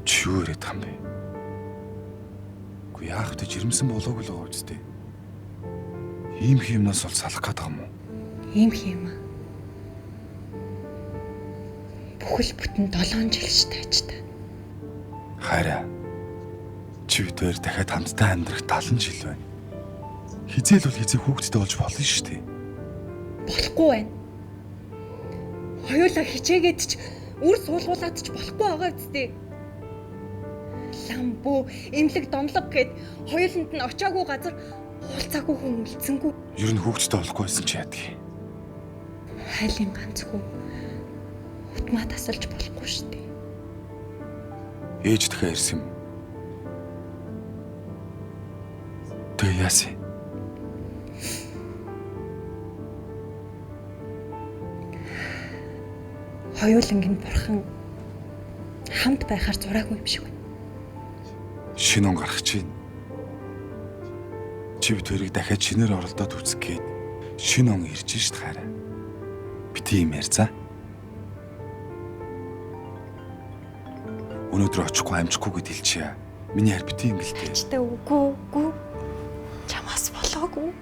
Чи юу яриад байгаа юм бэ? Үгүй яах вэ? Жирэмсэн болоогүй л байгаа үстэй. Ийм хиймнаас бол салах гээд байгаа юм уу? Ийм хийм аа. Бүхэл бүтэн 7 жил ш таажтай. Хараа. Чи бид хоёр дахиад хамтдаа амьдрах 70 жил байна. Хизээл бол хизээ хүүхэдтэй болж болно шүү дээ. Болохгүй байна. Хоёулаа хичээгээд ч үр суулгуулад ч болохгүй байгаа үстэй. Ламбуу, эмлэг домлог гэд хоёуланд нь очиагүй газар уулзаагүй хүн үлдсэнгүй. Ер нь хүүхэдтэй болохгүй байсан чи яадаг юм? Хайлын ганц хүн утмаа тасалж болохгүй шүү дээ. Ээж дахиад ирсэн юм. Тэгээ яасан? Хоёулангийн бурхан хамт байхаар зураагүй юм шиг байна. Шинэ он гарах чинь. Чи бид хоёрыг дахиад шинээр оролдоод үзэх гээд шинэ он ирж шít хараа. Бити юм ярьцаа. Өнөөдөр очихгүй амжихгүй гэд хэлчихье. Миний харь бити юм гэлтэй. Чтэй үгүй. Чамаас болоогүй.